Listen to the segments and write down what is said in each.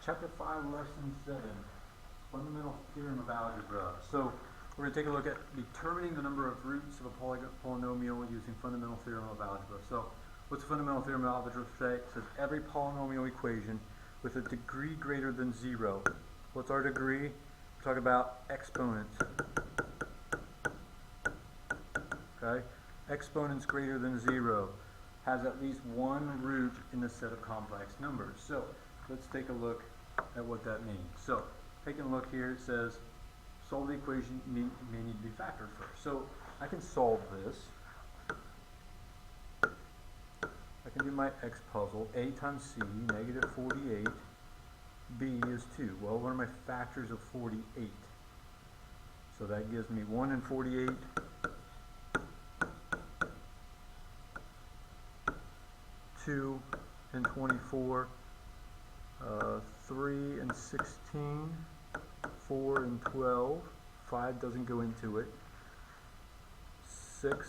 Chapter 5, Lesson 7, Fundamental Theorem of Algebra. So we're going to take a look at determining the number of roots of a polynomial using fundamental theorem of algebra. So what's the fundamental theorem of algebra say? It says every polynomial equation with a degree greater than 0. What's our degree? We're talking about exponents. Okay? Exponents greater than 0 has at least one root in the set of complex numbers. So let's take a look at what that means. So taking a look here, it says solve the equation may need to be factored first. So I can solve this. I can do my x puzzle. A times c, negative 48. B is 2. Well, what are my factors of 48? So that gives me 1 and 48. 2 and 24, 3 and 16, 4 and 12, 5 doesn't go into it, 6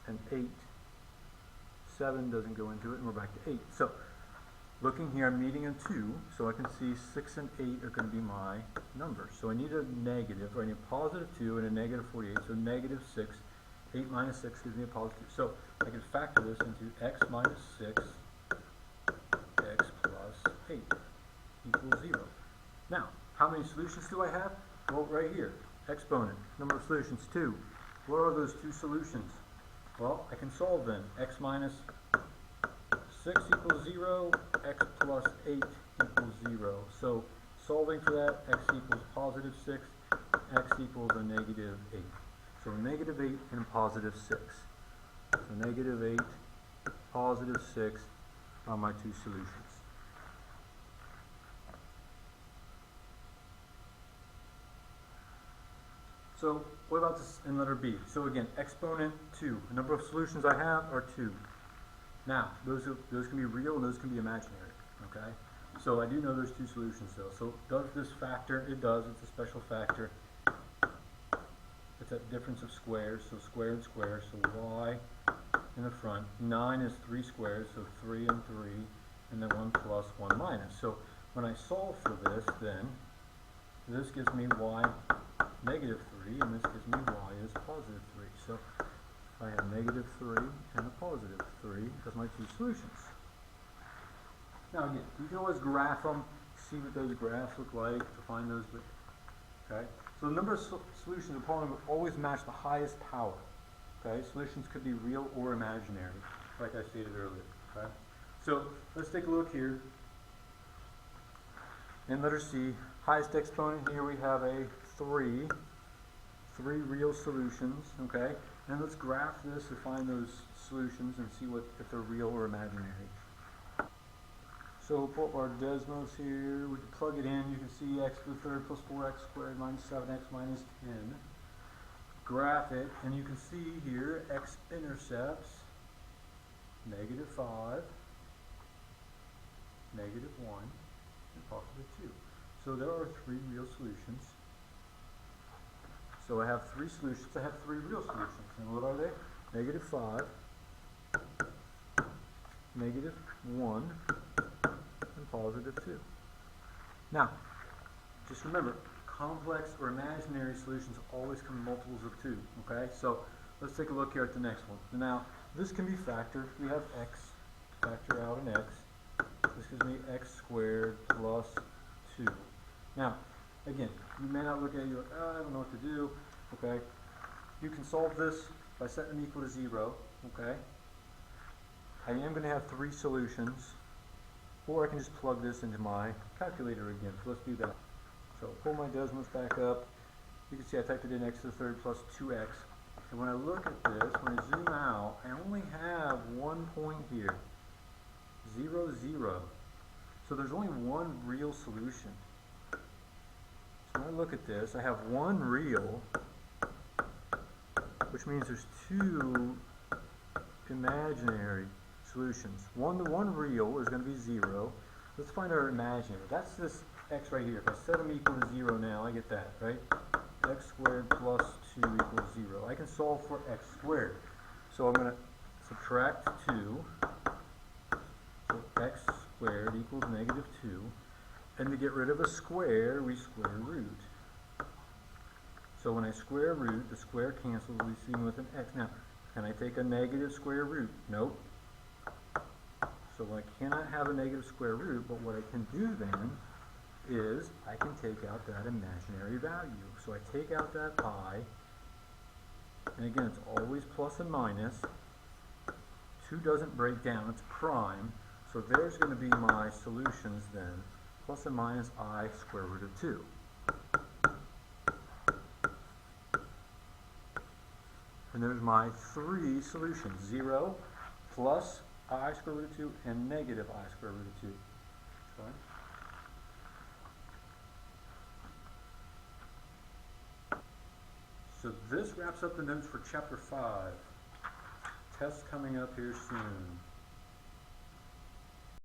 and 8, 7 doesn't go into it, and we're back to 8. So looking here, I'm needing a 2, so I can see 6 and 8 are going to be my numbers. So I need a negative, or I need a positive 2 and a negative 48, so negative 6. 8 minus 6 gives me a positive 2. So I can factor this into x minus 6, x plus 8 equals 0. Now, how many solutions do I have? Well, right here, exponent, number of solutions, 2. What are those two solutions? Well, I can solve them. X minus 6 equals 0, x plus 8 equals 0. So solving for that, x equals positive 6, x equals a negative 8. So negative 8 and positive 6. So negative 8, positive 6 are my two solutions. So what about this in letter B? So again, exponent 2. The number of solutions I have are 2. Now, those can be real and those can be imaginary. Okay? So I do know there's two solutions though. So does this factor? It does. It's a special factor. It's a difference of squares, so square and square, so y in the front. 9 is 3 squares, so 3 and 3, and then 1 plus, 1 minus. So when I solve for this, then this gives me y negative 3, and this gives me y is positive 3. So I have negative 3 and a positive 3 as my two solutions. Now again, you can always graph them, see what those graphs look like to find those. Okay? So the number of solutions of a polynomial will always match the highest power. Okay? Solutions could be real or imaginary, like I stated earlier. Okay? So let's take a look here. In letter C, highest exponent here we have a 3. 3 real solutions. Okay? And let's graph this to find those solutions and see if they're real or imaginary. So pull up our Desmos here, we can plug it in, you can see x to the third plus 4x squared minus 7x minus 10. Graph it, and you can see here x-intercepts negative 5, negative 1, and positive 2. So there are 3 real solutions. So I have 3 solutions, I have 3 real solutions. And what are they? Negative 5, negative 1, and positive 2. Now, just remember, complex or imaginary solutions always come in multiples of 2. Okay, so let's take a look here at the next one. Now, this can be factored. We have x, factor out an x. This gives me x squared plus 2. Now, again, you may not look at it, you're like, oh, I don't know what to do. Okay, you can solve this by setting them equal to 0. Okay, I am going to have 3 solutions. Or I can just plug this into my calculator again. So let's do that. So pull my Desmos back up. You can see I typed it in x to the third plus 2x. And when I look at this, when I zoom out, I only have one point here. 0, 0. So there's only one real solution. So when I look at this, I have one real, which means there's 2 imaginary solutions. One real is going to be 0. Let's find our imaginary. That's this x right here. If I set them equal to 0 now, I get that, right? X squared plus 2 equals 0. I can solve for x squared. So I'm going to subtract 2. So x squared equals negative 2. And to get rid of a square, we square root. So when I square root, the square cancels, we see with an x. Now, can I take a negative square root? Nope. So I cannot have a negative square root, but what I can do then is I can take out that imaginary value. So I take out that I, and again, it's always plus and minus. 2 doesn't break down, it's prime. So there's going to be my solutions then, plus and minus I square root of 2. And there's my 3 solutions, 0, plus I square root of 2, and negative I square root of 2. Fine. So this wraps up the notes for Chapter 5. Test coming up here soon.